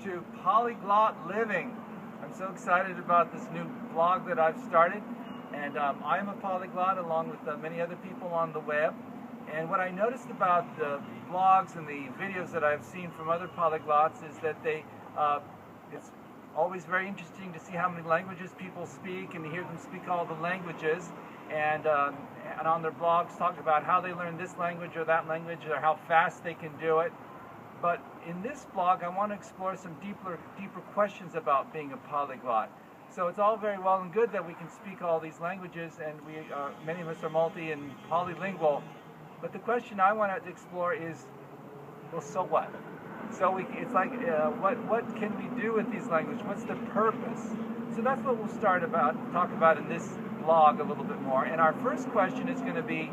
to Polyglot Living. I'm so excited about this new blog that I've started, and I'm a polyglot along with many other people on the web. And what I noticed about the blogs and the videos that I've seen from other polyglots is that it's always very interesting to see how many languages people speak and to hear them speak all the languages, and on their blogs talk about how they learn this language or that language or how fast they can do it. But in this blog I want to explore some deeper questions about being a polyglot. So it's all very well and good that we can speak all these languages, and many of us are multi and polylingual, but the question I want to explore is, well, so what? So it's like, what can we do with these languages? What's the purpose? So that's what we'll talk about in this blog a little bit more. And our first question is going to be,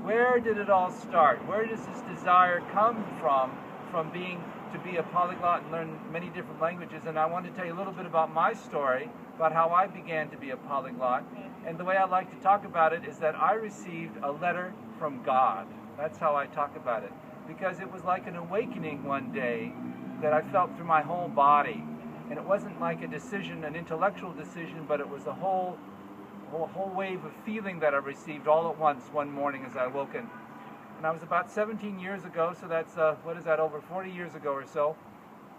where did it all start? Where does this desire come from to be a polyglot and learn many different languages? And I want to tell you a little bit about my story, about how I began to be a polyglot. And the way I like to talk about it is that I received a letter from God. That's how I talk about it. Because it was like an awakening one day that I felt through my whole body. And it wasn't like a decision, an intellectual decision, but it was a whole wave of feeling that I received all at once one morning as I woke. And I was about 17 years ago, so that's, what is that, over 40 years ago or so.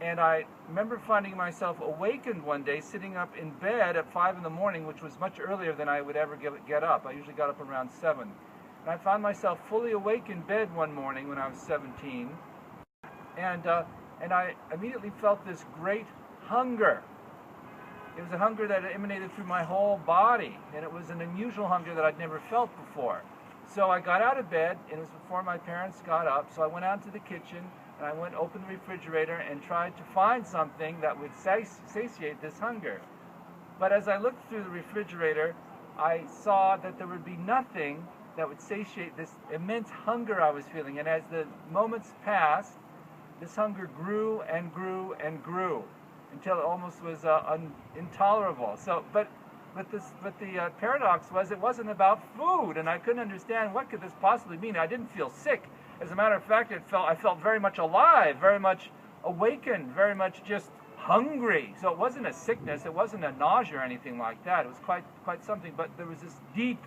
And I remember finding myself awakened one day, sitting up in bed at 5 in the morning, which was much earlier than I would ever get up. I usually got up around 7. And I found myself fully awake in bed one morning when I was 17. And I immediately felt this great hunger. It was a hunger that emanated through my whole body, and it was an unusual hunger that I'd never felt before. So I got out of bed, and it was before my parents got up, so I went out to the kitchen, and I went open the refrigerator and tried to find something that would satiate this hunger. But as I looked through the refrigerator, I saw that there would be nothing that would satiate this immense hunger I was feeling. And as the moments passed, this hunger grew and grew and grew until it almost was intolerable. So, but the paradox was, it wasn't about food, and I couldn't understand what could this possibly mean. I didn't feel sick. As a matter of fact, I felt very much alive, very much awakened, very much just hungry. So it wasn't a sickness, it wasn't a nausea or anything like that. It was quite something, but there was this deep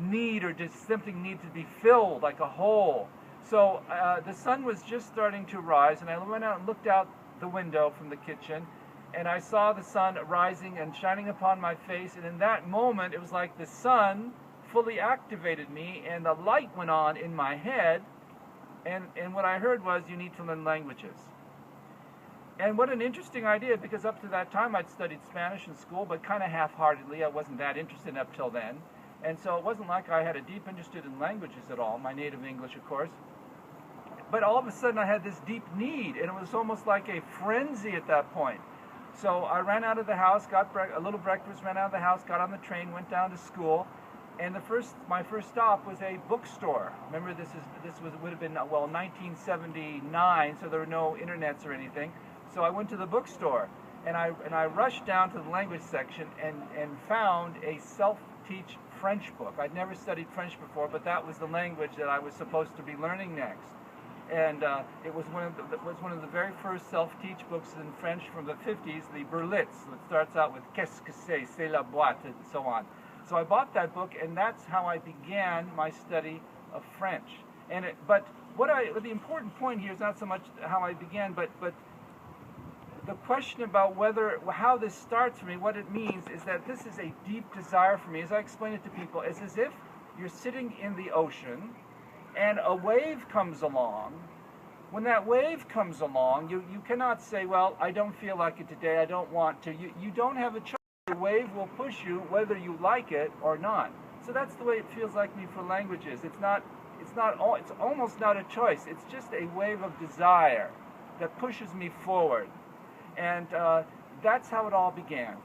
need, or just something need to be filled, like a hole. So the sun was just starting to rise, and I went out and looked out the window from the kitchen, and I saw the sun rising and shining upon my face, and in that moment it was like the sun fully activated me, and the light went on in my head, and what I heard was, you need to learn languages. And what an interesting idea, because up to that time I'd studied Spanish in school, but kind of half-heartedly. I wasn't that interested up till then. And so it wasn't like I had a deep interest in languages at all, my native English, of course. But all of a sudden I had this deep need, and it was almost like a frenzy at that point. So I ran out of the house, got a little breakfast, ran out of the house, got on the train, went down to school, and my first stop was a bookstore. Remember, would have been, well, 1979, so there were no internets or anything. So I went to the bookstore, and I rushed down to the language section and found a self-teach French book. I'd never studied French before, but that was the language that I was supposed to be learning next. And it was one of the very first self-teach books in French from the 50s, the Berlitz. It starts out with "Qu'est-ce que c'est la boîte," and so on. So I bought that book, and that's how I began my study of French. But the important point here is not so much how I began, but the question about how this starts for me, what it means, is that this is a deep desire for me. As I explain it to people, it's as if you're sitting in the ocean and a wave comes along. When that wave comes along, you cannot say, well, I don't feel like it today, I don't want to. You don't have a choice. The wave will push you whether you like it or not. So that's the way it feels like me for languages. It's almost not a choice. It's just a wave of desire that pushes me forward. And that's how it all began.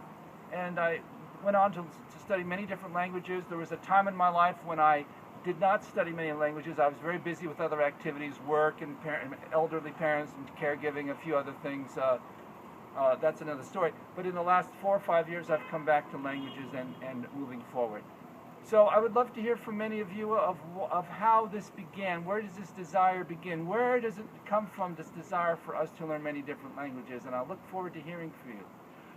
And I went on to study many different languages. There was a time in my life when I did not study many languages. I was very busy with other activities, work and elderly parents and caregiving, a few other things. That's another story. But in the last 4 or 5 years, I've come back to languages and moving forward. So I would love to hear from many of you of how this began. Where does this desire begin? Where does it come from, this desire for us to learn many different languages? And I'll look forward to hearing from you.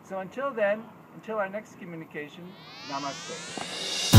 So until then, until our next communication, namaste.